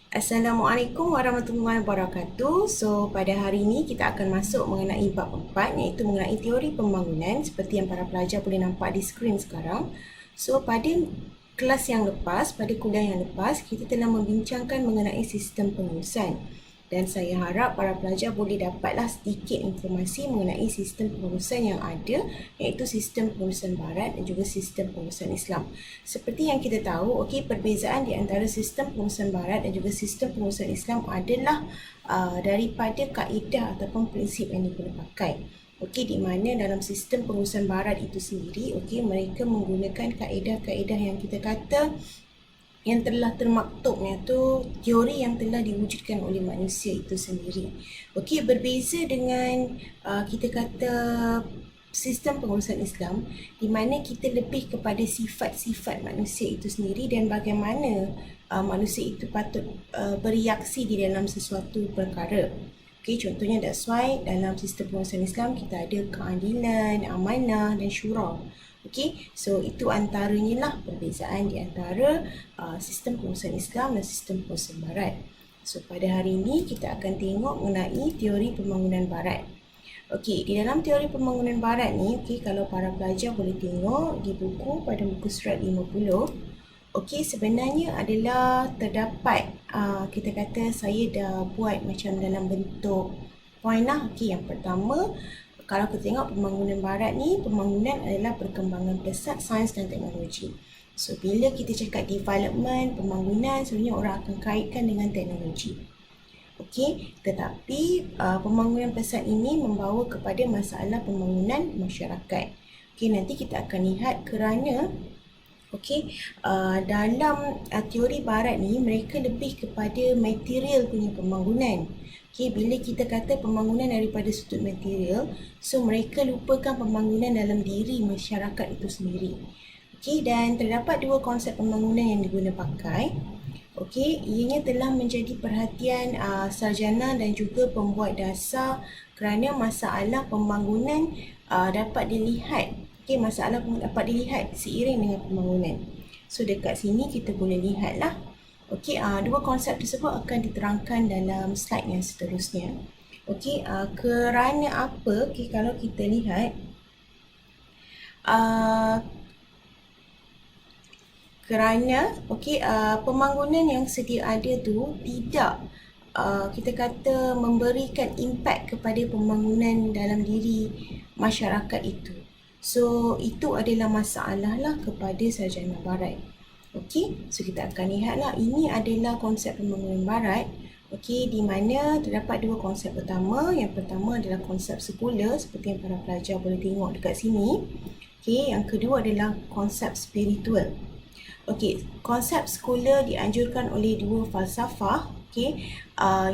Assalamualaikum warahmatullahi wabarakatuh. So, pada hari ini kita akan masuk mengenai bab 4 iaitu mengenai teori pembangunan seperti yang para pelajar boleh nampak di skrin sekarang. So, pada kelas yang lepas, pada kuliah yang lepas, kita telah membincangkan mengenai sistem pengurusan. Dan saya harap para pelajar boleh dapatlah sedikit informasi mengenai sistem pengurusan yang ada, iaitu sistem pengurusan Barat dan juga sistem pengurusan Islam. Seperti yang kita tahu, perbezaan di antara sistem pengurusan Barat dan juga sistem pengurusan Islam adalah daripada kaedah ataupun prinsip yang digunakan pakai. Di mana dalam sistem pengurusan Barat itu sendiri, mereka menggunakan kaedah-kaedah yang kita kata yang telah termaktub, iaitu teori yang telah diwujudkan oleh manusia itu sendiri. Berbeza dengan kita kata sistem pengurusan Islam, di mana kita lebih kepada sifat-sifat manusia itu sendiri dan bagaimana manusia itu patut bereaksi di dalam sesuatu perkara. Contohnya that's why dalam sistem pengurusan Islam kita ada keadilan, amanah dan syura. So itu antaranya lah perbezaan di antara sistem pengurusan Islam dan sistem pengurusan Barat. So pada hari ini kita akan tengok mengenai teori pembangunan Barat. Di dalam teori pembangunan Barat ni, kalau para pelajar boleh tengok di buku pada muka surat 50, sebenarnya adalah terdapat kita kata saya dah buat macam dalam bentuk point lah. Yang pertama, kalau kita tengok pembangunan Barat ni, pembangunan adalah perkembangan pesat sains dan teknologi. So, bila kita cakap development, pembangunan, sebenarnya orang akan kaitkan dengan teknologi. Tetapi pembangunan pesat ini membawa kepada masalah pembangunan masyarakat. Nanti kita akan lihat kerana dalam teori Barat ni, mereka lebih kepada material punya pembangunan. Bila kita kata pembangunan daripada sudut material, so mereka lupakan pembangunan dalam diri masyarakat itu sendiri. Dan terdapat dua konsep pembangunan yang diguna pakai. Ianya telah menjadi perhatian sarjana dan juga pembuat dasar kerana masalah pembangunan dapat dilihat. Masalah dapat dilihat seiring dengan pembangunan. So dekat sini kita boleh lihatlah. Dua konsep tersebut akan diterangkan dalam slide yang seterusnya. Kerana apa? Kalau kita lihat kerana pembangunan yang sedia ada tu tidak kita kata memberikan impak kepada pembangunan dalam diri masyarakat itu. So itu adalah masalah lah kepada sarjana Barat. So kita akan lihatlah, ini adalah konsep pembangunan Barat. Di mana terdapat dua konsep pertama. Yang pertama adalah konsep sekular seperti yang para pelajar boleh tengok dekat sini. Yang kedua adalah konsep spiritual. Konsep sekular dianjurkan oleh dua falsafah.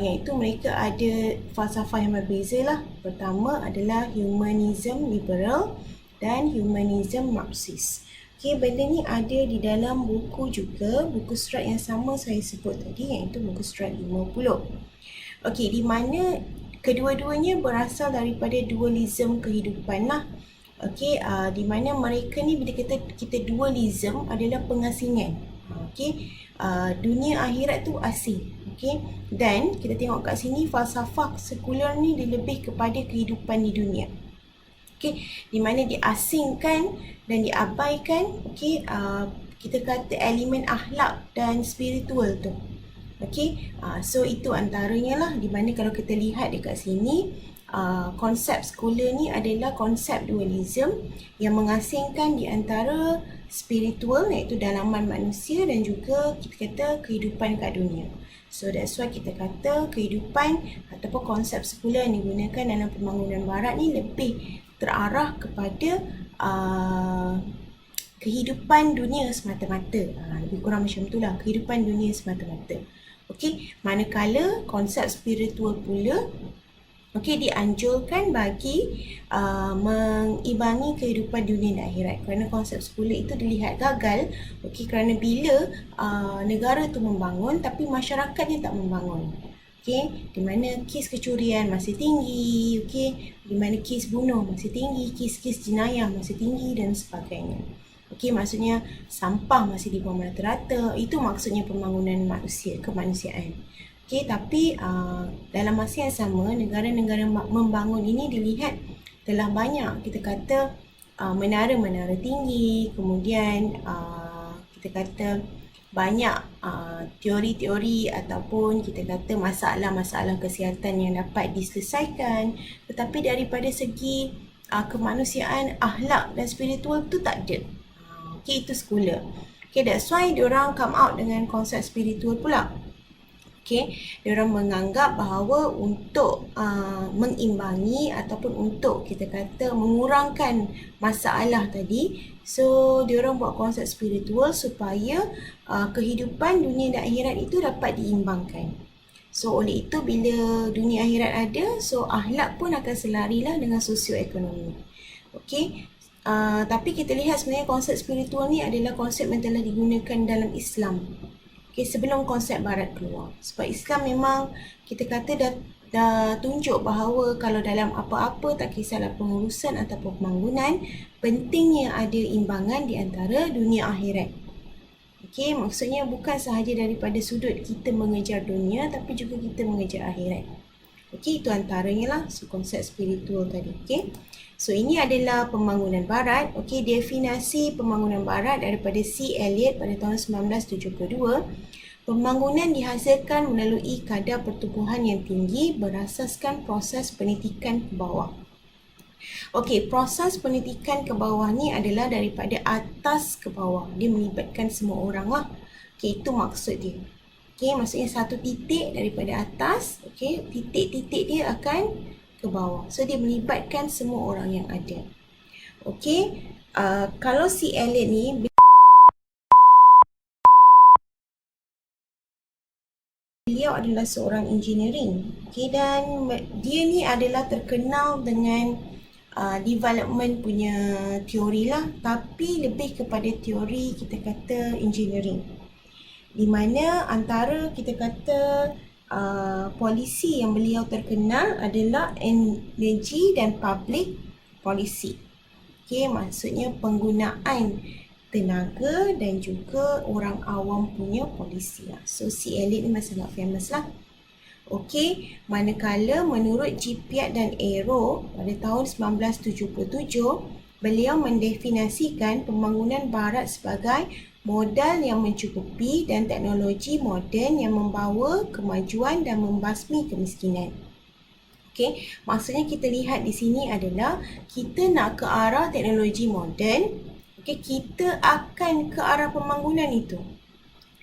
Iaitu mereka ada falsafah yang berbeza lah. Pertama adalah humanism liberal dan humanism Marxist. Benda ni ada di dalam buku juga, buku surat yang sama saya sebut tadi, iaitu buku surat 50. Di mana kedua-duanya berasal daripada dualism kehidupan lah. Di mana mereka ni bila kita dualism adalah pengasingan. Dunia akhirat tu asing. Dan kita tengok kat sini falsafah sekular ni dia lebih kepada kehidupan di dunia. Di mana diasingkan dan diabaikan kita kata elemen akhlak dan spiritual tu. So itu antaranya lah, di mana kalau kita lihat dekat sini konsep sekular ni adalah konsep dualism yang mengasingkan di antara spiritual iaitu dalaman manusia dan juga kita kata kehidupan kat dunia. So that's why kita kata kehidupan ataupun konsep sekular yang digunakan dalam pembangunan Barat ni lebih terarah kepada kehidupan dunia semata-mata. Lebih kurang macam itulah, kehidupan dunia semata-mata. Manakala konsep spiritual pula dianjurkan bagi mengimbangi kehidupan dunia dan akhirat. Kerana konsep sekular itu dilihat gagal kerana bila negara tu membangun tapi masyarakatnya tak membangun. Di mana kes kecurian masih tinggi, di mana kes bunuh masih tinggi, kes-kes jenayah masih tinggi dan sebagainya. Okey, maksudnya sampah masih dibuang merata-rata. Itu maksudnya pembangunan manusia, kemanusiaan. Okey, tapi dalam masa yang sama, negara-negara membangun ini dilihat telah banyak, kita kata, menara-menara tinggi, kemudian kita kata banyak teori-teori ataupun kita kata masalah-masalah kesihatan yang dapat diselesaikan. Tetapi daripada segi kemanusiaan, akhlak dan spiritual tu tak ada. Okay, itu sekular. Okay, that's why diorang come out dengan konsep spiritual pula. Okay, diorang menganggap bahawa untuk mengimbangi ataupun untuk kita kata mengurangkan masalah tadi, so diorang buat konsep spiritual supaya kehidupan dunia dan akhirat itu dapat diimbangkan. So oleh itu bila dunia akhirat ada, so akhlak pun akan selarilah dengan sosioekonomi. Okay, tapi kita lihat sebenarnya konsep spiritual ni adalah konsep yang telah digunakan dalam Islam. Okay, sebelum konsep barat keluar. Sebab Islam memang kita kata dah tunjuk bahawa kalau dalam apa-apa, tak kisahlah pengurusan ataupun pembangunan, pentingnya ada imbangan di antara dunia akhirat. Okay, maksudnya bukan sahaja daripada sudut kita mengejar dunia, tapi juga kita mengejar akhirat. Okay, itu antaranya lah konsep spiritual tadi. Okay, so ini adalah pembangunan barat. Okay, definisi pembangunan barat daripada C. Eliot pada tahun 1972. Pembangunan dihasilkan melalui kadar pertumbuhan yang tinggi berasaskan proses penitikan ke bawah. Okey, proses penitikan ke bawah ni adalah daripada atas ke bawah. Dia melibatkan semua orang lah. Okey, itu maksud dia. Okey, maksudnya satu titik daripada atas, okey, titik-titik dia akan ke bawah. So, dia melibatkan semua orang yang ada. Okey, kalau si Eliot ni, beliau adalah seorang engineering. Okey, dan dia ni adalah terkenal dengan development punya teori lah, tapi lebih kepada teori kita kata engineering, di mana antara kita kata polisi yang beliau terkenal adalah energy dan public policy. Okay, maksudnya penggunaan tenaga dan juga orang awam punya polisi lah. So si Eliot ni sangat famous lah. Okey, manakala menurut G. Piaget dan Arrow pada tahun 1977, beliau mendefinisikan pembangunan barat sebagai modal yang mencukupi dan teknologi moden yang membawa kemajuan dan membasmi kemiskinan. Okey, maksudnya kita lihat di sini adalah kita nak ke arah teknologi moden, okey, kita akan ke arah pembangunan itu,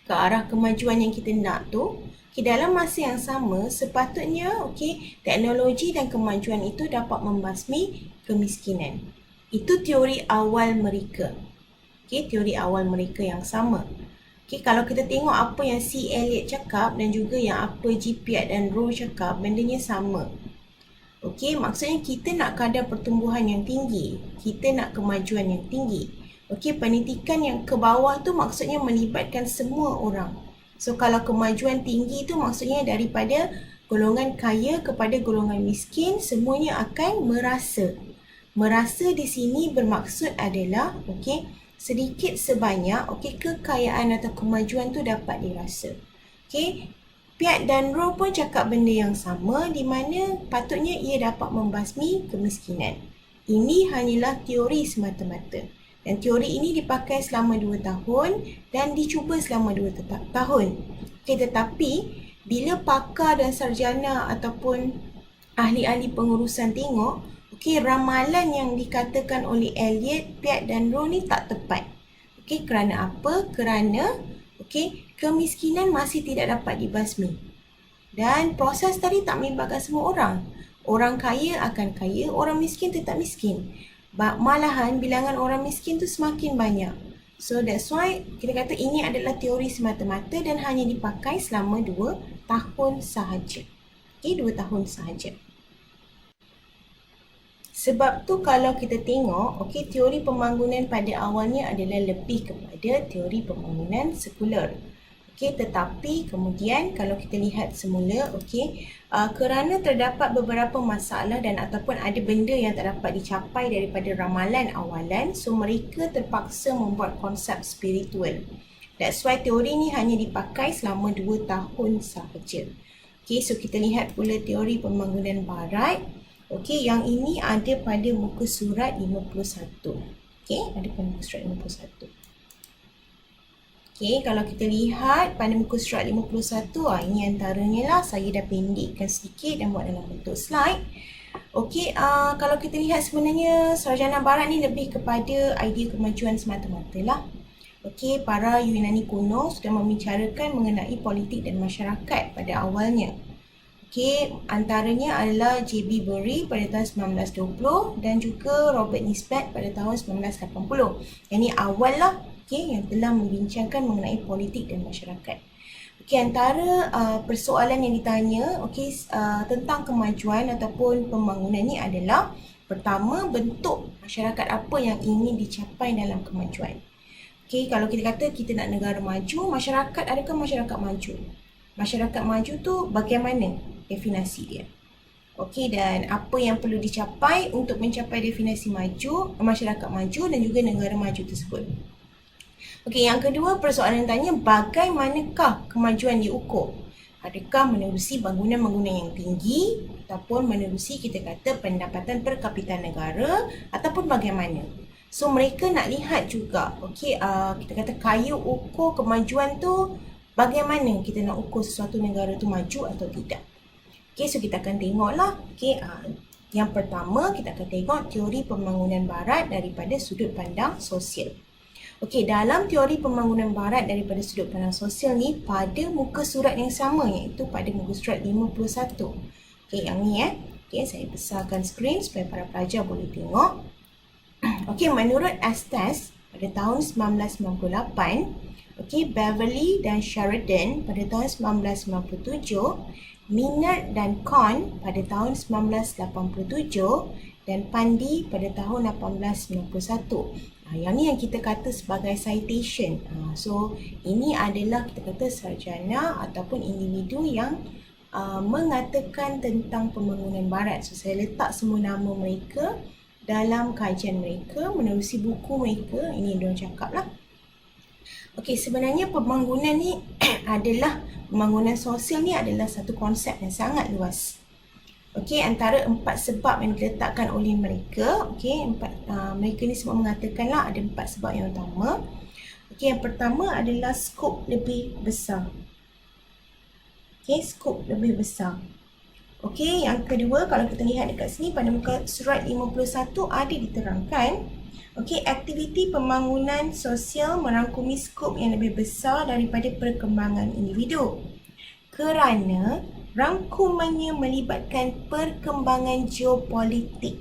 ke arah kemajuan yang kita nak tu. Okay, dalam masa yang sama, sepatutnya teknologi dan kemajuan itu dapat membasmi kemiskinan. Itu teori awal mereka. Teori awal mereka yang sama. Kalau kita tengok apa yang C. Eliot cakap dan juga yang apa G. Piaget dan Rowe cakap, bendanya sama. Maksudnya kita nak kadar pertumbuhan yang tinggi. Kita nak kemajuan yang tinggi. Penitikan yang ke bawah tu maksudnya melibatkan semua orang. So, kalau kemajuan tinggi itu maksudnya daripada golongan kaya kepada golongan miskin, semuanya akan merasa. Merasa di sini bermaksud adalah, sedikit sebanyak, kekayaan atau kemajuan tu dapat dirasa. Piaget dan Rowe pun cakap benda yang sama, di mana patutnya ia dapat membasmi kemiskinan. Ini hanyalah teori semata-mata. Dan teori ini dipakai selama 2 tahun dan dicuba selama 2 tahun. Tetapi bila pakar dan sarjana ataupun ahli-ahli pengurusan tengok, ramalan yang dikatakan oleh Eliot, Piaget dan Rowe ni tak tepat. Kerana apa? Kerana kemiskinan masih tidak dapat dibasmi. Dan proses tadi tak melibatkan semua orang. Orang kaya akan kaya, orang miskin tetap miskin. Malahan bilangan orang miskin tu semakin banyak. So that's why kita kata ini adalah teori semata-mata dan hanya dipakai selama 2 tahun sahaja. 2 tahun sahaja. Sebab tu kalau kita tengok, teori pembangunan pada awalnya adalah lebih kepada teori pembangunan sekular. Okey, tetapi kemudian kalau kita lihat semula, okey, kerana terdapat beberapa masalah dan ataupun ada benda yang tak dapat dicapai daripada ramalan awalan, so mereka terpaksa membuat konsep spiritual. That's why teori ni hanya dipakai selama 2 tahun sahaja. Okey, so kita lihat pula teori pembangunan barat. Okey, yang ini ada pada muka surat 51. Okey, ada pada muka surat 51. Okey, kalau kita lihat pada muka surat 51, ini antaranya lah. Saya dah pendekkan sedikit dan buat dalam bentuk slide. Okey, kalau kita lihat sebenarnya sarjana barat ni lebih kepada idea kemajuan semata-mata lah. Okey, para Yunani kuno sudah membicarakan mengenai politik dan masyarakat pada awalnya. Okey, antaranya adalah J.B. Bury pada tahun 1920 dan juga Robert Nisbet pada tahun 1980. Yang ni awal lah, okey, yang telah membincangkan mengenai politik dan masyarakat. Okey, antara persoalan yang ditanya, okey, tentang kemajuan ataupun pembangunan ni adalah pertama, bentuk masyarakat apa yang ingin dicapai dalam kemajuan. Okey, kalau kita kata kita nak negara maju, masyarakat, adakah masyarakat maju? Masyarakat maju tu bagaimana definisi dia? Okey, dan apa yang perlu dicapai untuk mencapai definisi maju, masyarakat maju dan juga negara maju tersebut. Okey, yang kedua persoalan tanya, bagaimanakah kemajuan diukur? Adakah menerusi bangunan-bangunan yang tinggi ataupun menerusi kita kata pendapatan per kapita negara ataupun bagaimana? So mereka nak lihat juga, okey, kita kata kayu ukur kemajuan tu bagaimana kita nak ukur sesuatu negara tu maju atau tidak. Okey, so kita akan tengoklah. Okey, yang pertama kita akan tengok teori pembangunan barat daripada sudut pandang sosial. Okey, dalam teori pembangunan barat daripada sudut pandang sosial ni pada muka surat yang sama, iaitu pada muka surat 51. Okey, yang ni Okey, saya besarkan skrin supaya para pelajar boleh tengok. Okey, menurut Estes pada tahun 1998, okey, Beverly dan Sheridan pada tahun 1997, Minard dan Kohn pada tahun 1987 dan Pandi pada tahun 1891. Yang ni yang kita kata sebagai citation. So ini adalah kita kata sarjana ataupun individu yang mengatakan tentang pembangunan barat. So saya letak semua nama mereka dalam kajian mereka menerusi buku mereka. Ini yang diorang cakap lah. Okey, sebenarnya pembangunan ni adalah, pembangunan sosial ni adalah satu konsep yang sangat luas. Okey, antara 4 sebab yang diletakkan oleh mereka, okey, mereka ni semua mengatakanlah ada 4 sebab yang utama. Okey, yang pertama adalah skop lebih besar. Okey, skop lebih besar. Okey, yang kedua kalau kita lihat dekat sini pada muka surat 51 ada diterangkan, okey, aktiviti pembangunan sosial merangkumi skop yang lebih besar daripada perkembangan individu. Kerana rangkumannya melibatkan perkembangan geopolitik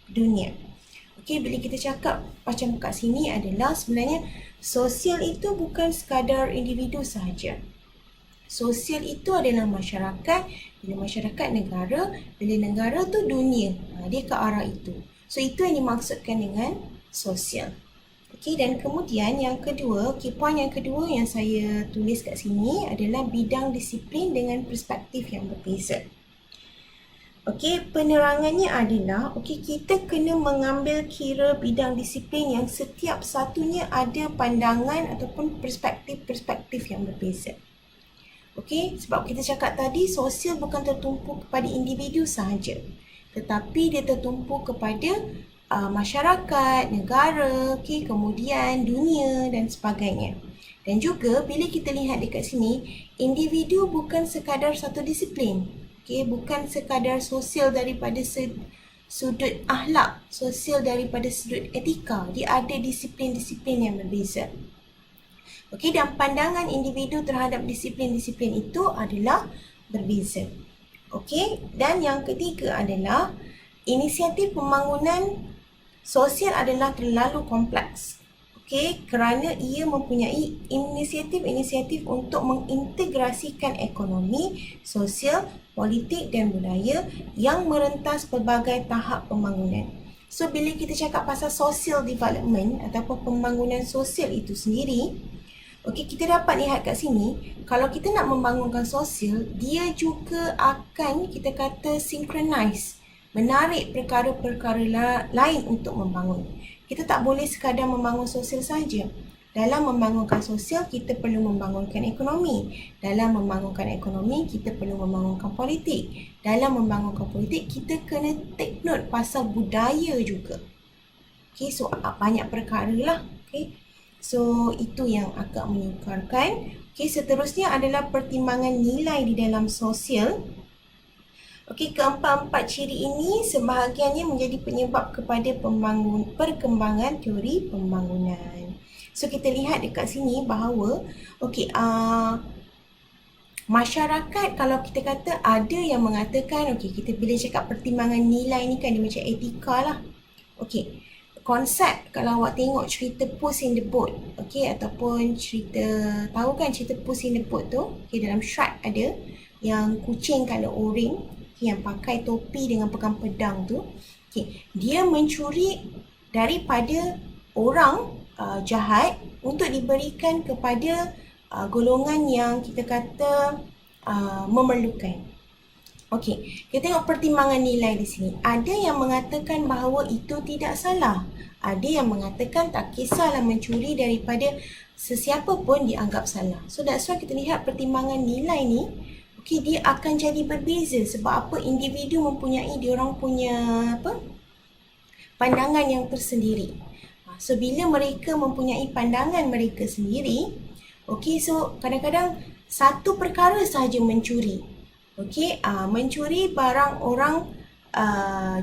dunia. Okey, bila kita cakap macam kat sini adalah sebenarnya sosial itu bukan sekadar individu sahaja. Sosial itu adalah masyarakat, bila masyarakat negara, bila negara tu dunia. Dia ke arah itu. So itu yang dimaksudkan dengan sosial. Okey, dan kemudian yang kedua, poin yang kedua yang saya tulis kat sini adalah bidang disiplin dengan perspektif yang berbeza. Okey, penerangannya adalah, okey, kita kena mengambil kira bidang disiplin yang setiap satunya ada pandangan ataupun perspektif-perspektif yang berbeza. Okey, sebab kita cakap tadi sosial bukan tertumpu kepada individu sahaja, tetapi dia tertumpu kepada masyarakat, negara, okay, kemudian dunia dan sebagainya. Dan juga bila kita lihat dekat sini, individu bukan sekadar satu disiplin. Okay, bukan sekadar sosial daripada sudut akhlak, sosial daripada sudut etika. Dia ada disiplin-disiplin yang berbeza. Okay, dan pandangan individu terhadap disiplin-disiplin itu adalah berbeza. Okay, dan yang ketiga adalah inisiatif pembangunan sosial adalah terlalu kompleks. Okey, kerana ia mempunyai inisiatif-inisiatif untuk mengintegrasikan ekonomi, sosial, politik dan budaya yang merentas pelbagai tahap pembangunan. So bila kita cakap pasal social development ataupun pembangunan sosial itu sendiri, Okey, kita dapat lihat kat sini, kalau kita nak membangunkan sosial, dia juga akan kita kata synchronize, menarik perkara-perkara lain untuk membangun. Kita tak boleh sekadar membangun sosial saja. Dalam membangunkan sosial, kita perlu membangunkan ekonomi. Dalam membangunkan ekonomi, kita perlu membangunkan politik. Dalam membangunkan politik, kita kena take note pasal budaya juga. Okay, so banyak perkara lah. Okay. So itu yang agak menyukarkan. Okay, seterusnya adalah pertimbangan nilai di dalam sosial. Okey, keempat-empat ciri ini sebahagiannya menjadi penyebab kepada perkembangan teori pembangunan. So kita lihat dekat sini bahawa masyarakat, kalau kita kata ada yang mengatakan, kita bila cakap pertimbangan nilai ni kan dia macam etika lah. Konsep, kalau awak tengok cerita Puss in the Boat, ataupun cerita, tahu kan cerita Puss in the Boat tu, dalam Shrek ada yang kucing colour orange, yang pakai topi dengan pegang pedang tu, dia mencuri daripada orang jahat untuk diberikan kepada golongan yang kita kata memerlukan. Kita tengok pertimbangan nilai di sini. Ada yang mengatakan bahawa itu tidak salah. Ada yang mengatakan tak kisahlah mencuri daripada sesiapa pun dianggap salah. So that's why kita lihat pertimbangan nilai ni, dia akan jadi berbeza. Sebab apa? Individu mempunyai diorang punya pandangan yang tersendiri. So bila mereka mempunyai pandangan mereka sendiri, so kadang-kadang satu perkara sahaja mencuri. Mencuri barang orang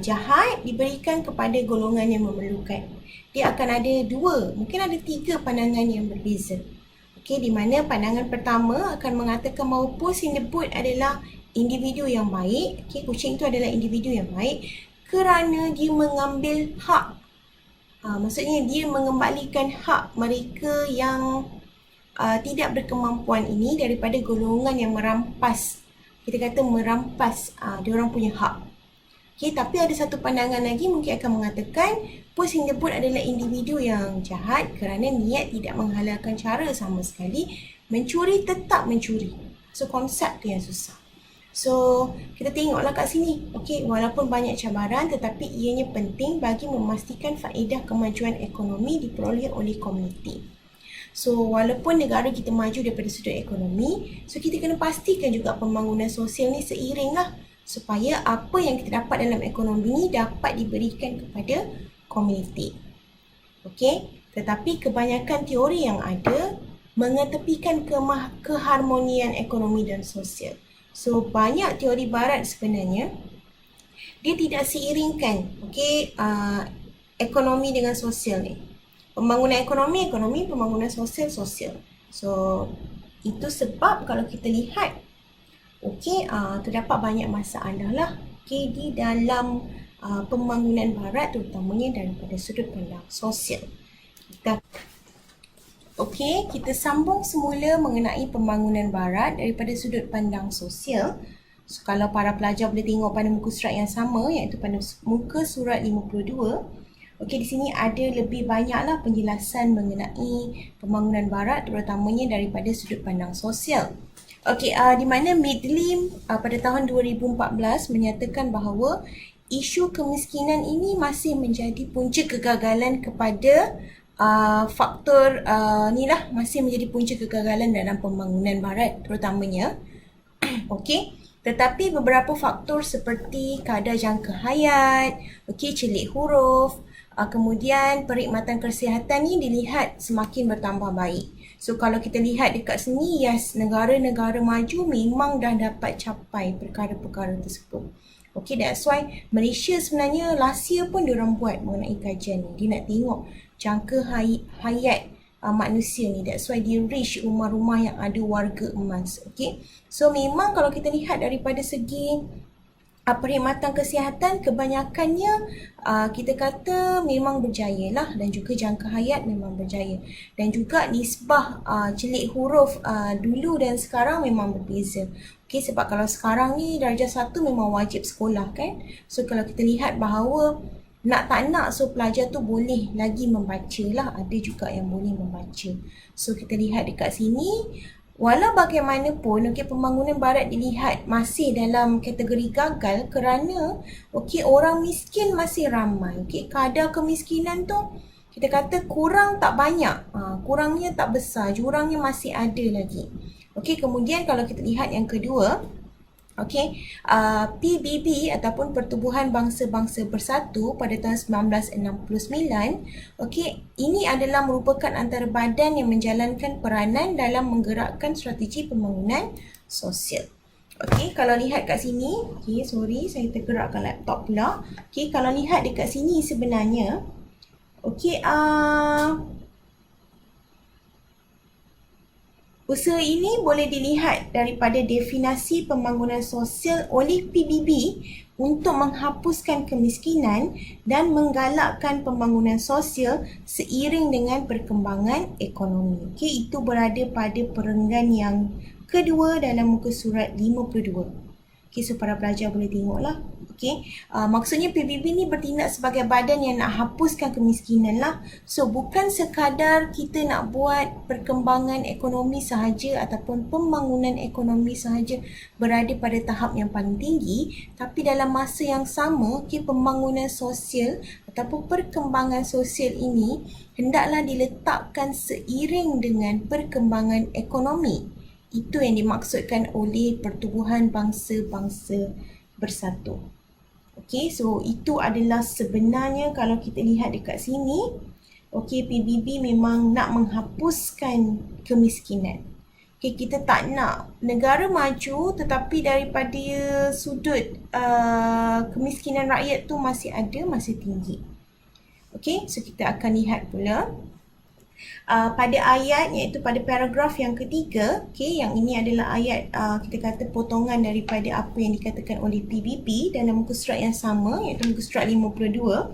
jahat diberikan kepada golongan yang memerlukan. Dia akan ada dua, mungkin ada tiga pandangan yang berbeza. Di mana pandangan pertama akan mengatakan bahawa Puss in the Boat adalah individu yang baik. Kucing itu adalah individu yang baik kerana dia mengambil hak. Maksudnya dia mengembalikan hak mereka yang tidak berkemampuan ini daripada golongan yang merampas. Kita kata merampas diorang punya hak. Tapi ada satu pandangan lagi mungkin akan mengatakan Puss in the Boat adalah individu yang jahat kerana niat tidak menghalalkan cara sama sekali. Mencuri tetap mencuri. So konsep tu yang susah. So kita tengoklah kat sini. Walaupun banyak cabaran tetapi ianya penting bagi memastikan faedah kemajuan ekonomi diperoleh oleh komuniti. So walaupun negara kita maju daripada sudut ekonomi, so kita kena pastikan juga pembangunan sosial ni seiring lah, supaya apa yang kita dapat dalam ekonomi ni dapat diberikan kepada komuniti. Tetapi kebanyakan teori yang ada mengetepikan keharmonian ekonomi dan sosial. So banyak teori barat sebenarnya dia tidak seiringkan ekonomi dengan sosial ni. Pembangunan ekonomi, pembangunan sosial. So itu sebab kalau kita lihat terdapat banyak masalah lah di dalam pembangunan barat, terutamanya daripada sudut pandang sosial. Kita sambung semula mengenai pembangunan barat daripada sudut pandang sosial. So, kalau para pelajar boleh tengok pada muka surat yang sama, iaitu pada muka surat 52. Di sini ada lebih banyaklah penjelasan mengenai pembangunan barat, terutamanya daripada sudut pandang sosial. Di mana Midlim pada tahun 2014 menyatakan bahawa isu kemiskinan ini masih menjadi punca kegagalan kepada faktor masih menjadi punca kegagalan dalam pembangunan barat terutamanya. Tetapi beberapa faktor seperti kadar jangka hayat, celik huruf, kemudian perkhidmatan kesihatan ni dilihat semakin bertambah baik. So kalau kita lihat dekat sini, negara-negara maju memang dah dapat capai perkara-perkara tersebut. That's why Malaysia sebenarnya last year pun diorang buat mengenai kajian ni. Dia nak tengok jangka hayat manusia ni. That's why dia reach rumah-rumah yang ada warga emas. So memang kalau kita lihat daripada segi perkhidmatan kesihatan, kebanyakannya kita kata memang berjaya lah, dan juga jangka hayat memang berjaya. Dan juga nisbah celik huruf dulu dan sekarang memang berbeza. Sebab kalau sekarang ni darjah 1 memang wajib sekolah kan. So kalau kita lihat bahawa nak tak nak, so pelajar tu boleh lagi membaca lah. Ada juga yang boleh membaca. So kita lihat dekat sini, walau bagaimanapun, pembangunan barat dilihat masih dalam kategori gagal kerana orang miskin masih ramai. Kadar kemiskinan tu kita kata kurang tak banyak, kurangnya tak besar, jurangnya masih ada lagi. Kemudian kalau kita lihat yang kedua, PBB ataupun Pertubuhan Bangsa-Bangsa Bersatu pada tahun 1969, ini adalah merupakan antara badan yang menjalankan peranan dalam menggerakkan strategi pembangunan sosial. Kalau lihat kat sini, sorry saya tergerakkan laptop pula. Kalau lihat dekat sini sebenarnya, usaha ini boleh dilihat daripada definisi pembangunan sosial oleh PBB untuk menghapuskan kemiskinan dan menggalakkan pembangunan sosial seiring dengan perkembangan ekonomi. Itu berada pada perenggan yang kedua dalam muka surat 52. So para pelajar boleh tengoklah. Maksudnya PBB ni bertindak sebagai badan yang nak hapuskan kemiskinan lah. So bukan sekadar kita nak buat perkembangan ekonomi sahaja ataupun pembangunan ekonomi sahaja berada pada tahap yang paling tinggi, tapi dalam masa yang sama, pembangunan sosial ataupun perkembangan sosial ini hendaklah diletakkan seiring dengan perkembangan ekonomi. Itu yang dimaksudkan oleh Pertubuhan Bangsa-Bangsa Bersatu. So itu adalah sebenarnya kalau kita lihat dekat sini, PBB memang nak menghapuskan kemiskinan. Kita tak nak negara maju tetapi daripada sudut kemiskinan rakyat tu masih ada, masih tinggi. So kita akan lihat pula pada ayat, iaitu pada paragraf yang ketiga, yang ini adalah ayat kita kata potongan daripada apa yang dikatakan oleh PBB dalam muka surat yang sama, iaitu muka surat 52.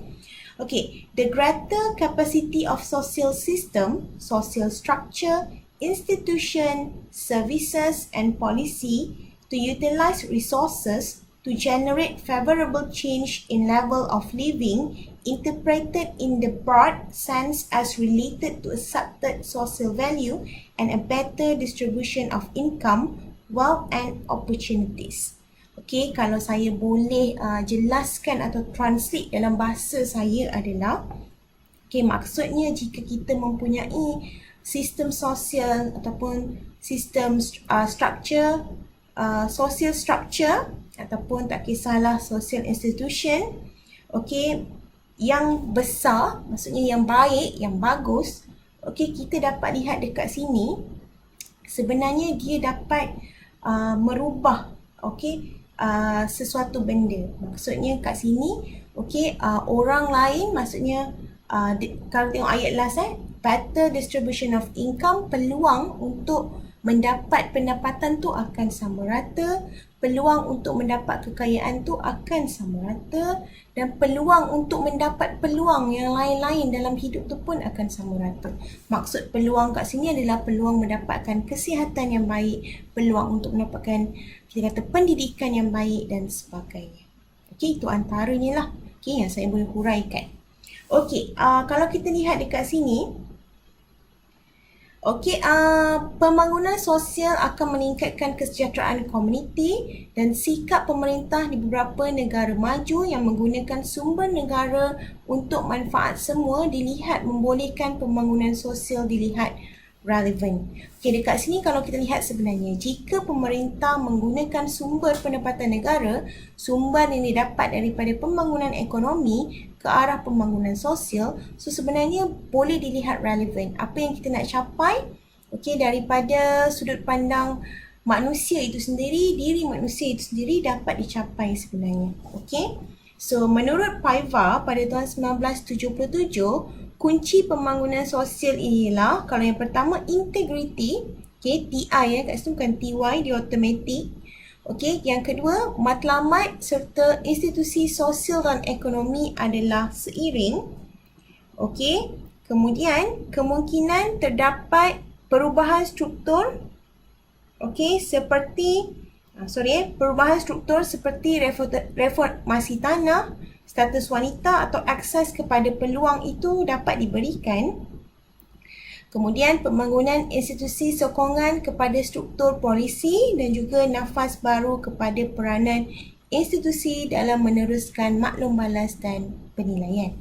The greater capacity of social system, social structure, institution, services and policy to utilize resources to generate favorable change in level of living interpreted in the broad sense as related to accepted social value and a better distribution of income, wealth and opportunities. Kalau saya boleh jelaskan atau translate dalam bahasa saya adalah, maksudnya jika kita mempunyai sistem sosial ataupun sistem structure, social structure ataupun tak kisahlah social institution, yang besar, maksudnya yang baik, yang bagus, kita dapat lihat dekat sini, sebenarnya dia dapat merubah sesuatu benda. Maksudnya kat sini, orang lain, maksudnya kalau tengok ayat last, better distribution of income, peluang untuk mendapat pendapatan tu akan sama rata, peluang untuk mendapat kekayaan tu akan sama rata, dan peluang untuk mendapat peluang yang lain-lain dalam hidup tu pun akan sama rata. Maksud peluang kat sini adalah peluang mendapatkan kesihatan yang baik, peluang untuk mendapatkan, kita kata, pendidikan yang baik dan sebagainya. Itu antaranya lah yang saya boleh huraikan. Kalau kita lihat dekat sini, pembangunan sosial akan meningkatkan kesejahteraan komuniti dan sikap pemerintah di beberapa negara maju yang menggunakan sumber negara untuk manfaat semua dilihat membolehkan pembangunan sosial dilihat relevan. Dekat sini kalau kita lihat sebenarnya, jika pemerintah menggunakan sumber pendapatan negara, sumber yang didapat daripada pembangunan ekonomi ke arah pembangunan sosial, so sebenarnya boleh dilihat relevan. Apa yang kita nak capai, daripada sudut pandang manusia itu sendiri, diri manusia itu sendiri dapat dicapai sebenarnya. So menurut PIVA pada tahun 1977, kunci pembangunan sosial inilah, kalau yang pertama integrity, TI kat situ bukan TY, dia automatic. Yang kedua, matlamat serta institusi sosial dan ekonomi adalah seiring. Kemudian kemungkinan terdapat perubahan struktur perubahan struktur seperti reformasi tanah, status wanita atau akses kepada peluang itu dapat diberikan. Kemudian pembangunan institusi sokongan kepada struktur polisi dan juga nafas baru kepada peranan institusi dalam meneruskan maklum balas dan penilaian.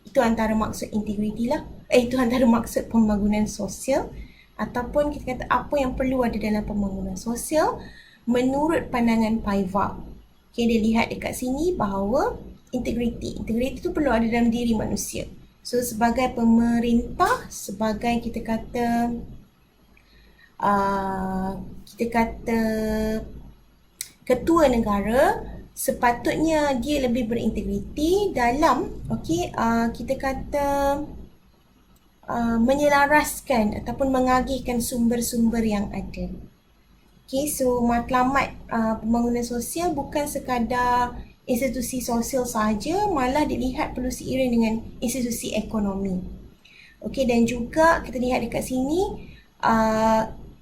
Itu antara maksud integriti lah. Itu antara maksud pembangunan sosial ataupun kita kata apa yang perlu ada dalam pembangunan sosial menurut pandangan PIVA. Okay, dia lihat dekat sini bahawa integriti itu perlu ada dalam diri manusia. So sebagai pemerintah, sebagai kita kata ketua negara, sepatutnya dia lebih berintegriti dalam kita kata menyelaraskan ataupun mengagihkan sumber-sumber yang ada. Okay, so matlamat pembangunan sosial bukan sekadar institusi sosial sahaja, malah dilihat perlu seiring dengan institusi ekonomi. Okey, dan juga kita lihat dekat sini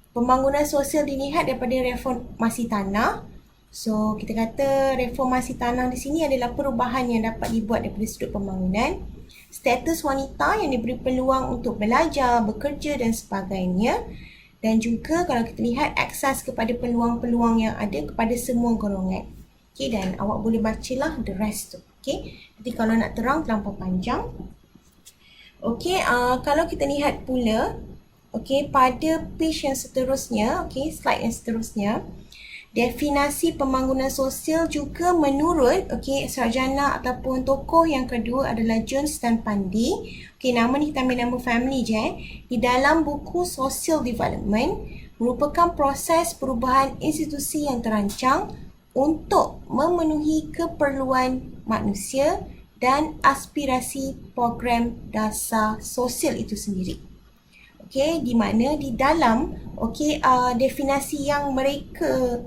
pembangunan sosial dilihat daripada reformasi tanah. So kita kata reformasi tanah di sini adalah perubahan yang dapat dibuat daripada sudut pembangunan. Status wanita yang diberi peluang untuk belajar, bekerja dan sebagainya. Dan juga kalau kita lihat akses kepada peluang-peluang yang ada kepada semua golongan. Okay, dan awak boleh bacalah the rest tu. Okay, nanti kalau nak terang terlampau panjang. Okay, kalau kita lihat pula, okay, pada page yang seterusnya, okay, slide yang seterusnya, definasi pembangunan sosial juga menurut, okay, sarjana ataupun tokoh yang kedua adalah Jones dan Pandi. Okay, nama ni kita ambil nama family je. Di dalam buku Social Development, merupakan proses perubahan institusi yang terancang untuk memenuhi keperluan manusia dan aspirasi program dasar sosial itu sendiri. Okey, di mana di dalam definisi yang mereka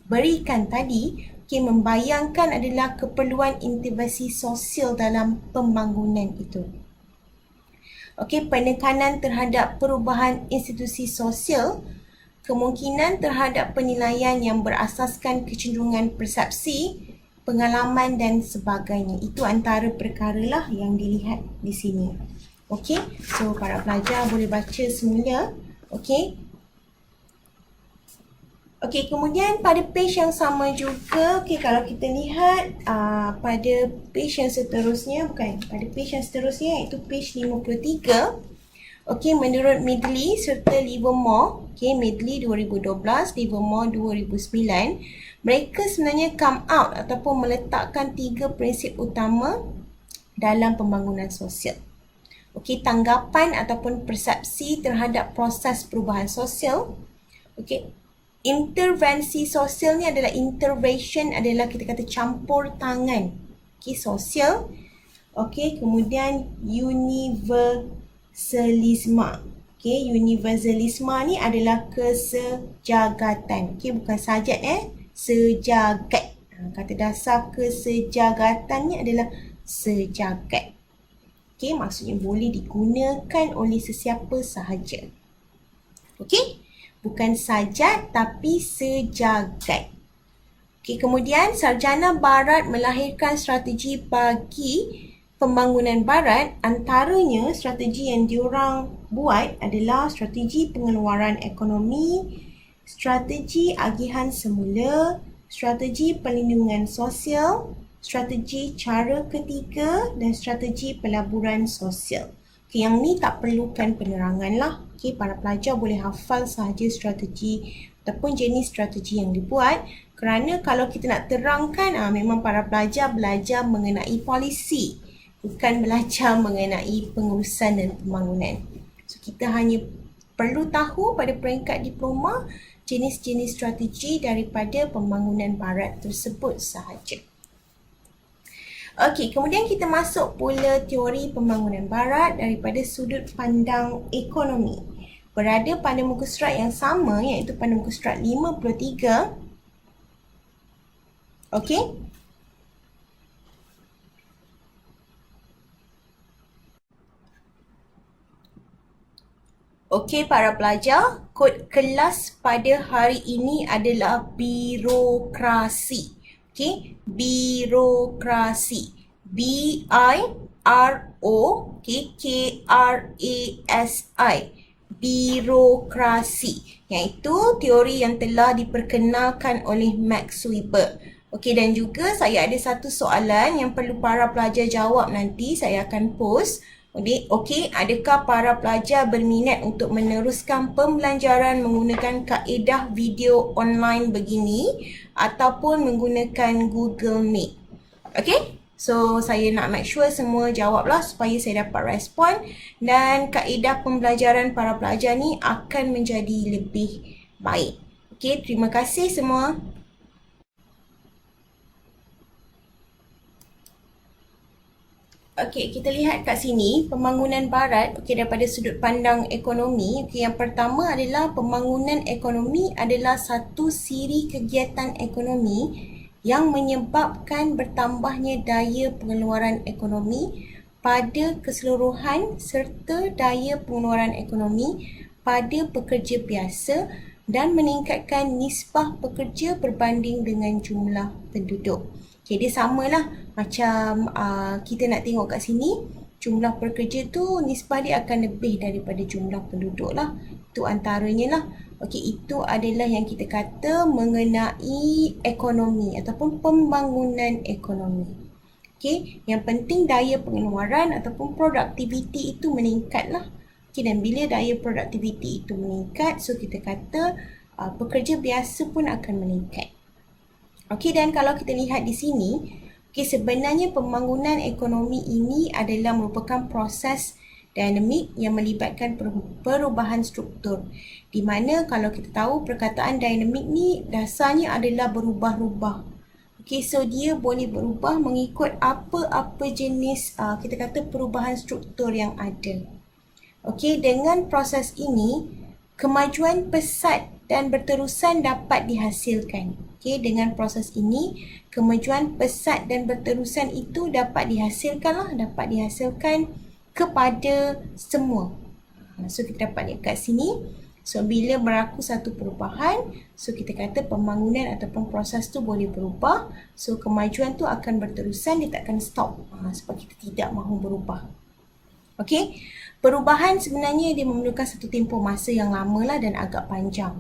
berikan tadi, membayangkan adalah keperluan intervensi sosial dalam pembangunan itu. Okey, penekanan terhadap perubahan institusi sosial, kemungkinan terhadap penilaian yang berasaskan kecenderungan persepsi, pengalaman dan sebagainya. Itu antara perkara lah yang dilihat di sini. Okey, so para pelajar boleh baca semula. Okey. Okey, kemudian pada page yang sama juga, okey, kalau kita lihat pada page yang seterusnya, pada page yang seterusnya iaitu page 53. Okey, menurut Midgley serta Livermore, okey, Midgley 2012, Livermore 2009, mereka sebenarnya come out ataupun meletakkan 3 prinsip utama dalam pembangunan sosial. Okey, tanggapan ataupun persepsi terhadap proses perubahan sosial. Okey, intervensi sosial ni adalah intervention, adalah kita kata campur tangan. Okey, sosial. Okey, kemudian universalisme. Okey, universalisme ni adalah kesejagatan. Okey, bukan sajat sejagat. Kata dasar kesejagatan ni adalah sejagat. Okey, maksudnya boleh digunakan oleh sesiapa sahaja. Okey, bukan sajat tapi sejagat. Okey, kemudian sarjana barat melahirkan strategi bagi pembangunan barat. Antaranya strategi yang diorang buat adalah strategi pengeluaran ekonomi, strategi agihan semula, strategi perlindungan sosial, strategi cara ketiga dan strategi pelaburan sosial. Okay, yang ni tak perlukan penerangan lah. Okay, para pelajar boleh hafal sahaja strategi ataupun jenis strategi yang dibuat. Kerana kalau kita nak terangkan, memang para pelajar belajar mengenai polisi, bukan belajar mengenai pengurusan dan pembangunan. So, kita hanya perlu tahu pada peringkat diploma jenis-jenis strategi daripada pembangunan barat tersebut sahaja. Okey, kemudian kita masuk pula teori pembangunan barat daripada sudut pandang ekonomi. Berada pada muka surat yang sama, iaitu pada muka surat 53. Okey. Okey para pelajar, kod kelas pada hari ini adalah birokrasi. Okey, birokrasi. B-I-R-O, okey, K-R-A-S-I. Birokrasi. Iaitu teori yang telah diperkenalkan oleh Max Weber. Okey, dan juga saya ada satu soalan yang perlu para pelajar jawab nanti. Saya akan post. Okey, adakah para pelajar berminat untuk meneruskan pembelajaran menggunakan kaedah video online begini ataupun menggunakan Google Meet? Okey? So, saya nak make sure semua jawablah supaya saya dapat respon dan kaedah pembelajaran para pelajar ni akan menjadi lebih baik. Okey, terima kasih semua. Okey, kita lihat kat sini pembangunan barat, okey, daripada sudut pandang ekonomi. Okey, yang pertama adalah pembangunan ekonomi adalah satu siri kegiatan ekonomi yang menyebabkan bertambahnya daya pengeluaran ekonomi pada keseluruhan serta daya pengeluaran ekonomi pada pekerja biasa dan meningkatkan nisbah pekerja berbanding dengan jumlah penduduk. Okay, dia samalah macam kita nak tengok kat sini, jumlah pekerja tu nisbah dia akan lebih daripada jumlah penduduk lah. Itu antaranya lah. Okey, itu adalah yang kita kata mengenai ekonomi ataupun pembangunan ekonomi. Okey, yang penting daya pengeluaran ataupun produktiviti itu meningkat lah. Okey, dan bila daya produktiviti itu meningkat, so kita kata pekerja biasa pun akan meningkat. Okey, dan kalau kita lihat di sini, okey, sebenarnya pembangunan ekonomi ini adalah merupakan proses dinamik yang melibatkan perubahan struktur. Di mana kalau kita tahu perkataan dinamik ni dasarnya adalah berubah-ubah. Okey, so dia boleh berubah mengikut apa-apa jenis kita kata perubahan struktur yang ada. Okey, dengan proses ini, kemajuan pesat dan berterusan dapat dihasilkan. Okey, dengan proses ini, kemajuan pesat dan berterusan itu dapat dihasilkan kepada semua. So, kita dapat lihat kat sini. So, bila berlaku satu perubahan, so kita kata pembangunan ataupun proses tu boleh berubah. So, kemajuan tu akan berterusan, dia tak akan stop. Sebab kita tidak mahu berubah. Okey, perubahan sebenarnya dia memerlukan satu tempoh masa yang lama lah dan agak panjang.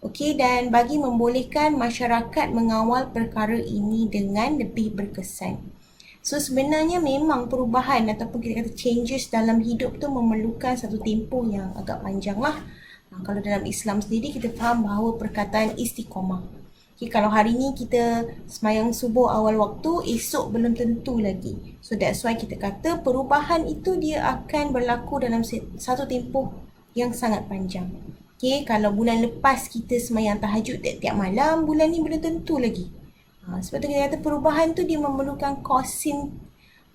Okey, dan bagi membolehkan masyarakat mengawal perkara ini dengan lebih berkesan. So, sebenarnya memang perubahan ataupun kita kata changes dalam hidup tu memerlukan satu tempoh yang agak panjang lah. Kalau dalam Islam sendiri kita faham bahawa perkataan istiqamah. Okay, kalau hari ni kita sembahyang subuh awal waktu, esok belum tentu lagi. So, that's why kita kata perubahan itu dia akan berlaku dalam satu tempoh yang sangat panjang. Okay, kalau bulan lepas kita sembahyang tahajud tiap-tiap malam, bulan ni belum tentu lagi. Sebab tu kita kata perubahan tu dia memerlukan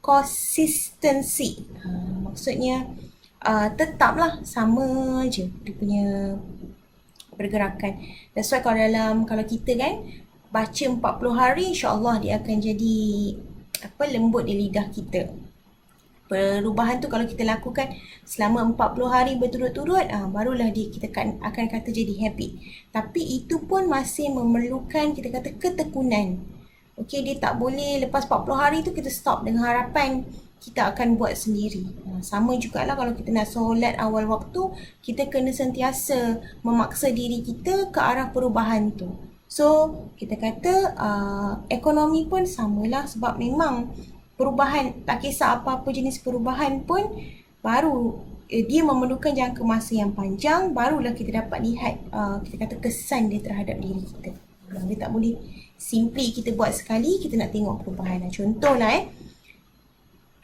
consistency. Maksudnya tetaplah sama je dia punya pergerakan. That's why kalau kita kan baca 40 hari, insya-Allah dia akan jadi lembut di lidah kita. Perubahan tu kalau kita lakukan selama 40 hari berturut-turut, barulah kita akan kata jadi habit. Tapi itu pun masih memerlukan kita kata ketekunan. Okey, dia tak boleh lepas 40 hari tu kita stop dengan harapan kita akan buat sendiri. Sama jugalah kalau kita nak solat awal waktu, kita kena sentiasa memaksa diri kita ke arah perubahan tu. So, kita kata ekonomi pun samalah sebab memang perubahan, tak kisah apa-apa jenis perubahan pun, baru dia memerlukan jangka masa yang panjang, barulah kita dapat lihat kita kata kesan dia terhadap diri kita. Dia tak boleh simply kita buat sekali, kita nak tengok perubahan. Contohlah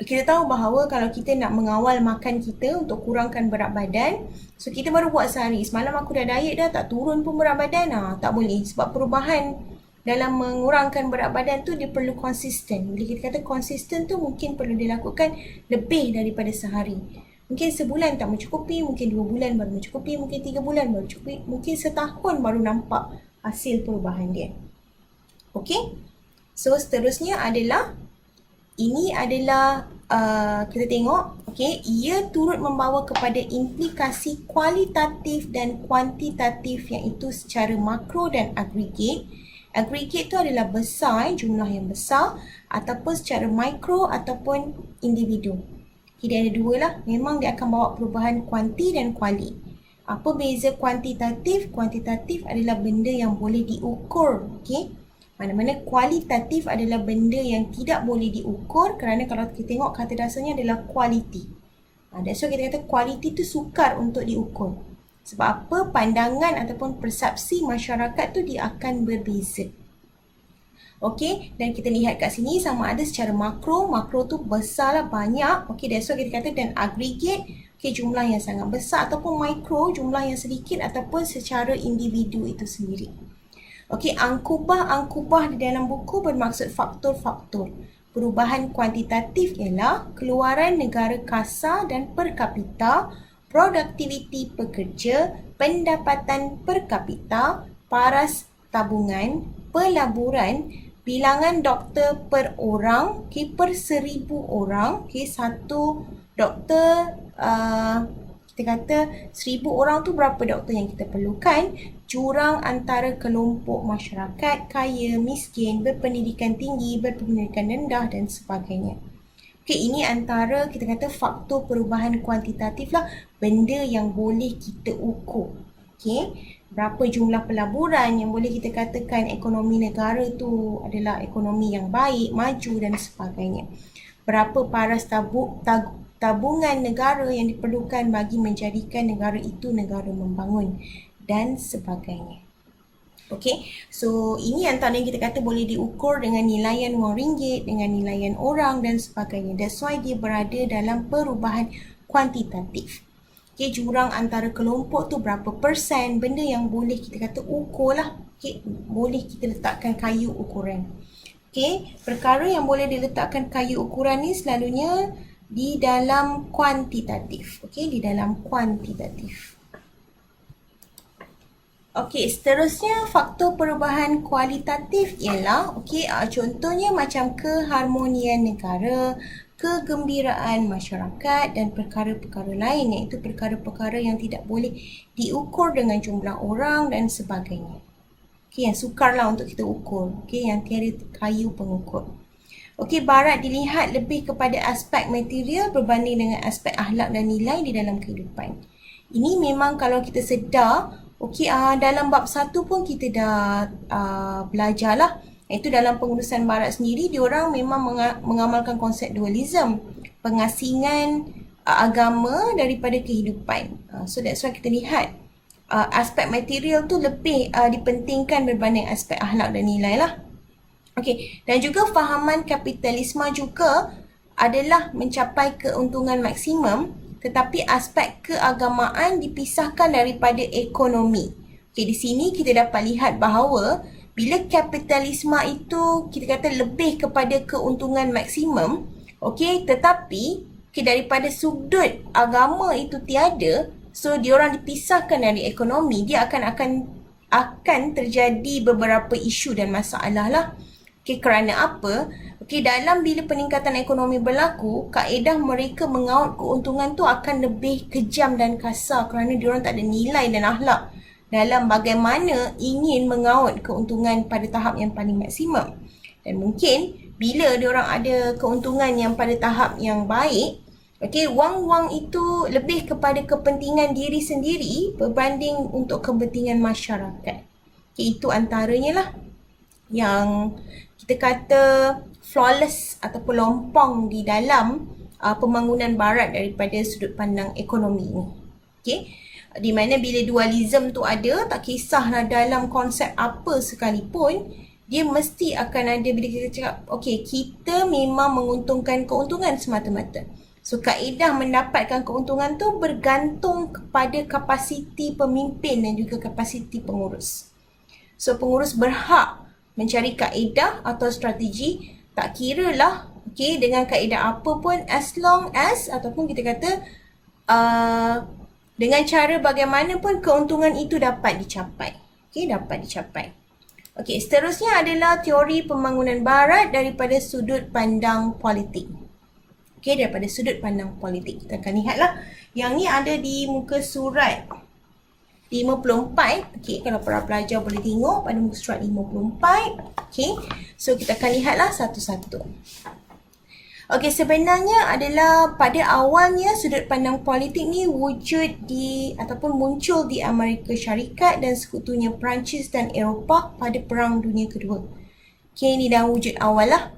kita tahu bahawa kalau kita nak mengawal makan kita untuk kurangkan berat badan, so kita baru buat sehari, semalam aku dah diet dah, tak turun pun berat badan, tak boleh. Sebab perubahan dalam mengurangkan berat badan tu dia perlu konsisten. Bila kita kata konsisten tu mungkin perlu dilakukan lebih daripada sehari. Mungkin sebulan tak mencukupi, mungkin 2 bulan baru mencukupi, mungkin 3 bulan baru mencukupi, mungkin setahun baru nampak hasil perubahan dia. Okey? So, seterusnya adalah ini adalah kita tengok, okey, ia turut membawa kepada implikasi kualitatif dan kuantitatif, iaitu secara makro dan agregat, Aggregate tu adalah besar, jumlah yang besar, ataupun secara mikro ataupun individu. Dia ada dua lah. Memang dia akan bawa perubahan kuanti dan kuali. Apa beza kuantitatif? Kuantitatif adalah benda yang boleh diukur. Okay? Mana-mana kualitatif adalah benda yang tidak boleh diukur, kerana kalau kita tengok kata dasarnya adalah quality. That's why kita kata quality tu sukar untuk diukur. Sebab apa? Pandangan ataupun persepsi masyarakat tu dia akan berbeza. Okey, dan kita lihat kat sini sama ada secara makro. Makro tu besar lah, banyak. Okey, that's why kita kata dan aggregate. Okey, jumlah yang sangat besar, ataupun mikro, jumlah yang sedikit, ataupun secara individu itu sendiri. Okey, angkubah di dalam buku bermaksud faktor-faktor. Perubahan kuantitatif ialah keluaran negara kasar dan per kapita, produktiviti pekerja, pendapatan per kapita, paras tabungan, pelaburan, bilangan doktor per orang, per 1,000 orang, satu doktor, kita kata 1,000 orang tu berapa doktor yang kita perlukan, jurang antara kelompok masyarakat, kaya, miskin, berpendidikan tinggi, berpendidikan rendah dan sebagainya. Okey, ini antara kita kata faktor perubahan kuantitatif lah, benda yang boleh kita ukur. Okey, berapa jumlah pelaburan yang boleh kita katakan ekonomi negara tu adalah ekonomi yang baik, maju dan sebagainya. Berapa paras tabungan negara yang diperlukan bagi menjadikan negara itu negara membangun dan sebagainya. Okay, so ini antara yang kita kata boleh diukur dengan nilaian RM1, dengan nilaian orang dan sebagainya. That's why dia berada dalam perubahan kuantitatif. Okay, jurang antara kelompok tu berapa persen, benda yang boleh kita kata ukur lah. Okay, boleh kita letakkan kayu ukuran. Okay, perkara yang boleh diletakkan kayu ukuran ni selalunya di dalam kuantitatif. Okay, di dalam kuantitatif. Okey, seterusnya faktor perubahan kualitatif ialah, contohnya macam keharmonian negara, kegembiraan masyarakat dan perkara-perkara lain, iaitu perkara-perkara yang tidak boleh diukur dengan jumlah orang dan sebagainya. Okey, yang sukarlah untuk kita ukur, yang tiada kayu pengukur. Okey, barat dilihat lebih kepada aspek material berbanding dengan aspek akhlak dan nilai di dalam kehidupan. Ini memang kalau kita sedar, dalam bab 1 pun kita dah belajar lah. Iaitu dalam pengurusan barat sendiri, diorang memang mengamalkan konsep dualism. Pengasingan agama daripada kehidupan. So that's why kita lihat aspek material tu lebih dipentingkan berbanding aspek akhlak dan nilai lah. Okey, dan juga fahaman kapitalisme juga adalah mencapai keuntungan maksimum, tetapi aspek keagamaan dipisahkan daripada ekonomi. Okey, di sini kita dapat lihat bahawa bila kapitalisme itu kita kata lebih kepada keuntungan maksimum, tetapi daripada sudut agama itu tiada, so diorang dipisahkan dari ekonomi, dia akan terjadi beberapa isu dan masalah lah. Kerana apa? Dalam bila peningkatan ekonomi berlaku, kaedah mereka mengaut keuntungan tu akan lebih kejam dan kasar kerana diorang tak ada nilai dan akhlak dalam bagaimana ingin mengaut keuntungan pada tahap yang paling maksimum. Dan mungkin bila diorang ada keuntungan yang pada tahap yang baik, wang-wang itu lebih kepada kepentingan diri sendiri berbanding untuk kepentingan masyarakat. Itu antaranya lah yang kita kata flawless ataupun lompong di dalam pembangunan barat daripada sudut pandang ekonomi ni. Di mana bila dualism tu ada, tak kisahlah dalam konsep apa sekalipun, dia mesti akan ada bila kita cakap, kita memang menguntungkan keuntungan semata-mata. So, kaedah mendapatkan keuntungan tu bergantung kepada kapasiti pemimpin dan juga kapasiti pengurus. So, pengurus berhak mencari kaedah atau strategi, tak kira lah dengan kaedah apa pun, as long as ataupun kita kata dengan cara bagaimanapun keuntungan itu dapat dicapai. Dapat dicapai. Seterusnya adalah teori pembangunan barat daripada sudut pandang politik. Daripada sudut pandang politik. Kita akan lihatlah. Yang ni ada di muka surat 54. Okey, kalau para pelajar boleh tengok pada muka surat 54. Okey, so kita akan lihatlah satu-satu. Okey, sebenarnya adalah pada awalnya sudut pandang politik ni wujud di ataupun muncul di Amerika Syarikat dan sekutunya Perancis dan Eropah pada Perang Dunia Kedua. Okey, ini dah wujud awal lah.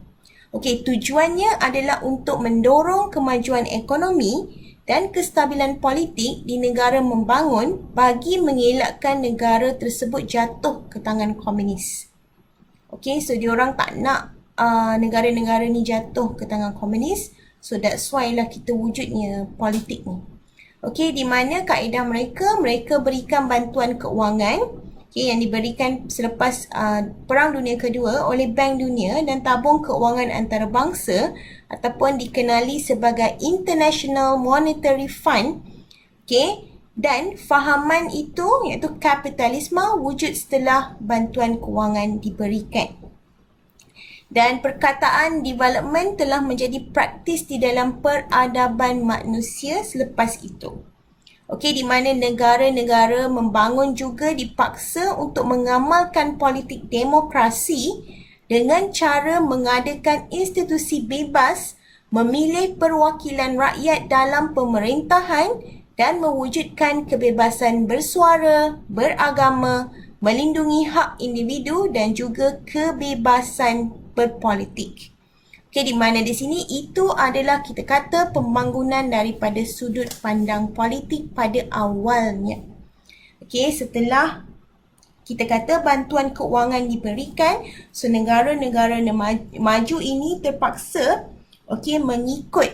Okey, tujuannya adalah untuk mendorong kemajuan ekonomi dan kestabilan politik di negara membangun bagi mengelakkan negara tersebut jatuh ke tangan komunis. Okey, so diorang tak nak negara-negara ni jatuh ke tangan komunis. So that's why lah kita wujudnya politik ni. Okey, di mana kaedah mereka berikan bantuan keuangan yang diberikan selepas Perang Dunia Kedua oleh Bank Dunia dan tabung keuangan antarabangsa ataupun dikenali sebagai International Monetary Fund. Okey, dan fahaman itu iaitu kapitalisme wujud setelah bantuan keuangan diberikan. Dan perkataan development telah menjadi praktis di dalam peradaban manusia selepas itu. Okey, di mana negara-negara membangun juga dipaksa untuk mengamalkan politik demokrasi dengan cara mengadakan institusi bebas, memilih perwakilan rakyat dalam pemerintahan dan mewujudkan kebebasan bersuara, beragama, melindungi hak individu dan juga kebebasan berpolitik. Okey, di mana di sini itu adalah kita kata pembangunan daripada sudut pandang politik pada awalnya. Okey, setelah kita kata bantuan keuangan diberikan, so negara-negara maju ini terpaksa mengikut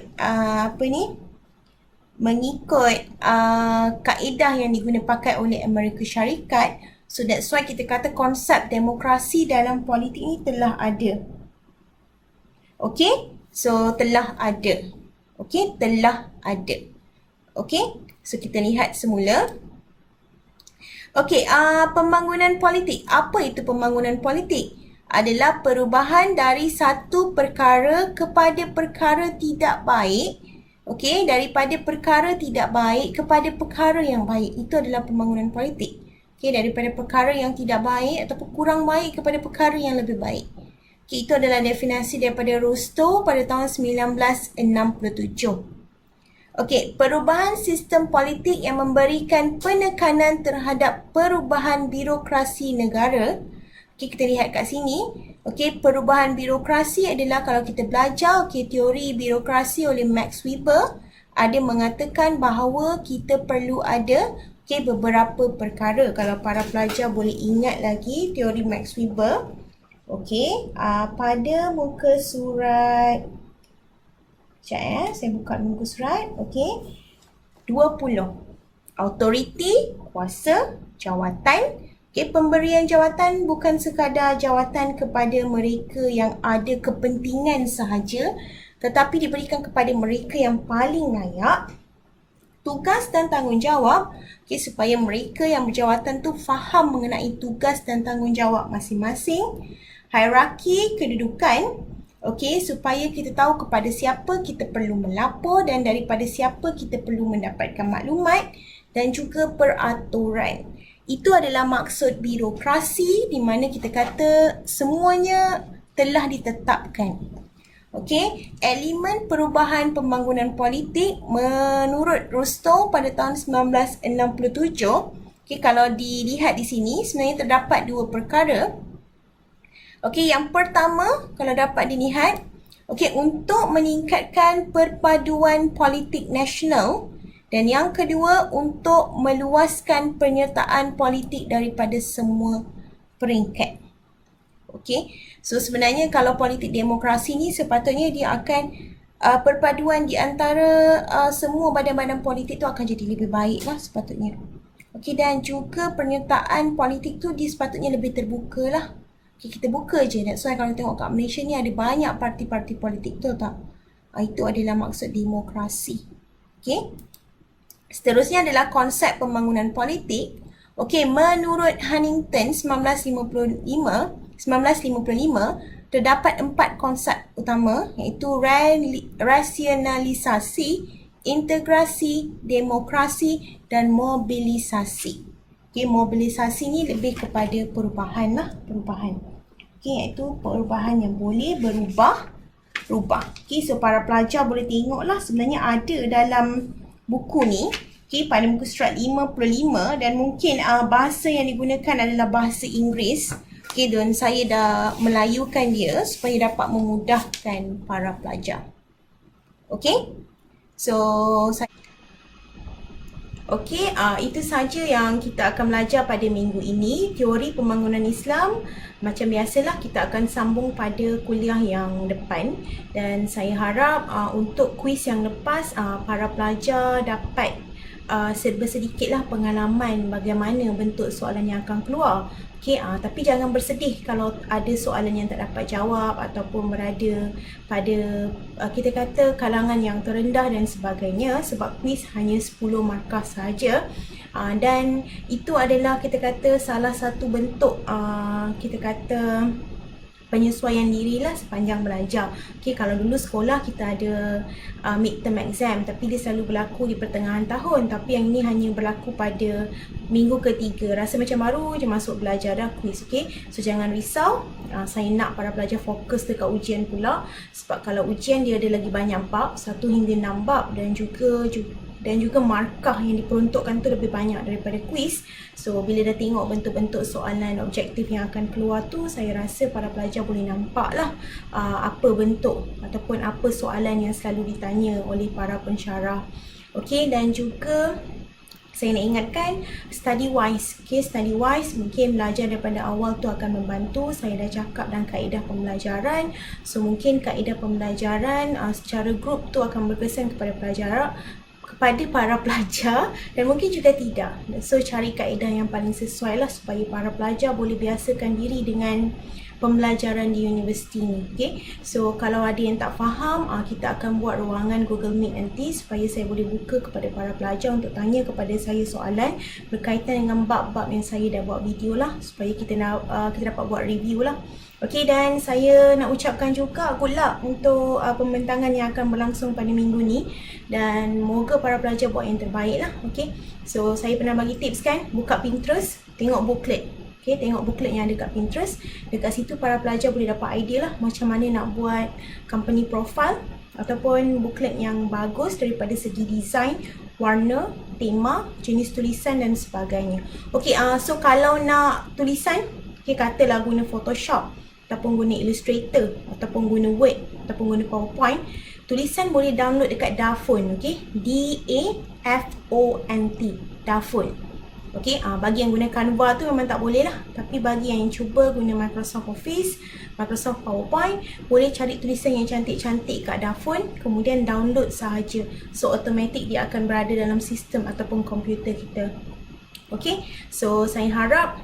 kaedah yang pakai oleh Amerika Syarikat. So that's why kita kata konsep demokrasi dalam politik ni telah ada. Okey, so telah ada. Okey, telah ada. Okey, so kita lihat semula. Okey, pembangunan politik. Apa itu pembangunan politik? Adalah perubahan dari satu perkara kepada perkara tidak baik. Okey, daripada perkara tidak baik kepada perkara yang baik. Itu adalah pembangunan politik. Okey, daripada perkara yang tidak baik ataupun kurang baik kepada perkara yang lebih baik. Okey, itu adalah definisi daripada Rostow pada tahun 1967. Okey, perubahan sistem politik yang memberikan penekanan terhadap perubahan birokrasi negara. Okey, kita lihat kat sini. Okey, perubahan birokrasi adalah kalau kita belajar teori birokrasi oleh Max Weber, ada mengatakan bahawa kita perlu ada beberapa perkara. Kalau para pelajar boleh ingat lagi teori Max Weber. Okey, pada muka surat, sekejap saya buka muka surat. Okey, 20. Autoriti, kuasa, jawatan. Okey, pemberian jawatan bukan sekadar jawatan kepada mereka yang ada kepentingan sahaja, tetapi diberikan kepada mereka yang paling layak. Tugas dan tanggungjawab, supaya mereka yang berjawatan tu faham mengenai tugas dan tanggungjawab masing-masing. Hierarki kedudukan, supaya kita tahu kepada siapa kita perlu melapor dan daripada siapa kita perlu mendapatkan maklumat, dan juga peraturan. Itu adalah maksud birokrasi di mana kita kata semuanya telah ditetapkan. Okey, elemen perubahan pembangunan politik menurut Rostow pada tahun 1967. Okey, kalau dilihat di sini sebenarnya terdapat dua perkara. Okey, yang pertama kalau dapat dilihat, untuk meningkatkan perpaduan politik nasional, dan yang kedua untuk meluaskan penyertaan politik daripada semua peringkat. Okey, so sebenarnya kalau politik demokrasi ni sepatutnya dia akan perpaduan di antara semua badan-badan politik tu akan jadi lebih baik lah sepatutnya. Okey, dan juga penyertaan politik tu dia sepatutnya lebih terbuka lah. Okey, kita buka je. That's why kalau tengok kat Malaysia ni ada banyak parti-parti politik, betul tak? Itu adalah maksud demokrasi. Okey, seterusnya adalah konsep pembangunan politik. Okey, menurut Huntington 1955 terdapat 4 konsep utama, iaitu rasionalisasi, integrasi, demokrasi dan mobilisasi. Okay, mobilisasi ni lebih kepada perubahan lah, perubahan. Okay, iaitu perubahan yang boleh rubah. Okay, so para pelajar boleh tengok lah sebenarnya ada dalam buku ni. Okay, pada muka surat 55 dan mungkin bahasa yang digunakan adalah bahasa Inggeris. Okay, dan saya dah melayukan dia supaya dapat memudahkan para pelajar. Okay, so Okey, itu saja yang kita akan belajar pada minggu ini. Teori pembangunan Islam. Macam biasalah kita akan sambung pada kuliah yang depan. Dan saya harap untuk kuis yang lepas, para pelajar dapat sedikitlah pengalaman bagaimana bentuk soalan yang akan keluar. Okay, tapi jangan bersedih kalau ada soalan yang tak dapat jawab ataupun berada pada kita kata kalangan yang terendah dan sebagainya, sebab kuis hanya 10 markah sahaja. Dan itu adalah kita kata salah satu bentuk kita kata penyesuaian diri lah sepanjang belajar. Okay, kalau dulu sekolah kita ada midterm exam, tapi dia selalu berlaku di pertengahan tahun. Tapi yang ini hanya berlaku pada minggu ketiga. Rasa macam baru je masuk belajar dah kuis. Okay, so jangan risau. Saya nak para pelajar fokus dekat ujian pula. Sebab kalau ujian dia ada lagi banyak bab, 1 hingga 6 bab, dan juga markah yang diperuntukkan tu lebih banyak daripada kuis. So bila dah tengok bentuk-bentuk soalan objektif yang akan keluar tu, saya rasa para pelajar boleh nampak lah apa bentuk ataupun apa soalan yang selalu ditanya oleh para pensyarah. Okey, dan juga saya nak ingatkan study wise. Okay, study wise mungkin belajar daripada awal tu akan membantu. Saya dah cakap dalam kaedah pembelajaran. So mungkin kaedah pembelajaran secara grup tu akan berkesan kepada para pelajar dan mungkin juga tidak. So cari kaedah yang paling sesuai lah supaya para pelajar boleh biasakan diri dengan pembelajaran di universiti ni. Okay? So kalau ada yang tak faham, kita akan buat ruangan Google Meet nanti supaya saya boleh buka kepada para pelajar untuk tanya kepada saya soalan berkaitan dengan bab-bab yang saya dah buat video lah, supaya kita dapat buat review lah. Okey, dan saya nak ucapkan juga good luck untuk pembentangan yang akan berlangsung pada minggu ni, dan moga para pelajar buat yang terbaik lah. Okey, so saya pernah bagi tips kan, buka Pinterest, tengok booklet. Okey, tengok booklet yang ada kat Pinterest. Dekat situ para pelajar boleh dapat idea lah macam mana nak buat company profile ataupun booklet yang bagus daripada segi design, warna, tema, jenis tulisan dan sebagainya. Okey, so kalau nak tulisan, okay, katalah guna Photoshop ataupun guna Illustrator ataupun guna Word ataupun guna PowerPoint, tulisan boleh download dekat Dafont. Okey, DAFONT, Dafont. Okey, bagi yang guna Canva tu memang tak boleh lah, tapi bagi yang cuba guna Microsoft Office, Microsoft PowerPoint, boleh cari tulisan yang cantik-cantik kat Dafont, kemudian download sahaja. So automatic dia akan berada dalam sistem ataupun komputer kita. Okay, so saya harap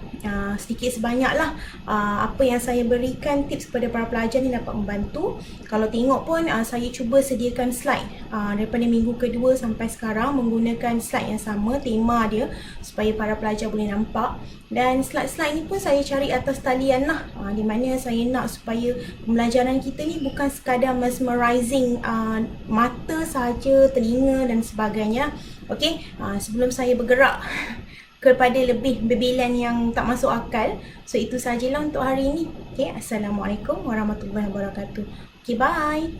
sedikit sebanyaklah apa yang saya berikan tips kepada para pelajar ni dapat membantu. Kalau tengok pun saya cuba sediakan slide daripada minggu kedua sampai sekarang menggunakan slide yang sama, tema dia, supaya para pelajar boleh nampak. Dan slide-slide ni pun saya cari atas talian lah, di mana saya nak supaya pembelajaran kita ni bukan sekadar mesmerizing mata sahaja, telinga dan sebagainya. Okay, sebelum saya bergerak kepada lebih berbilan yang tak masuk akal. So itu sajalah untuk hari ini. Okay, Assalamualaikum warahmatullahi wabarakatuh. Okay, bye.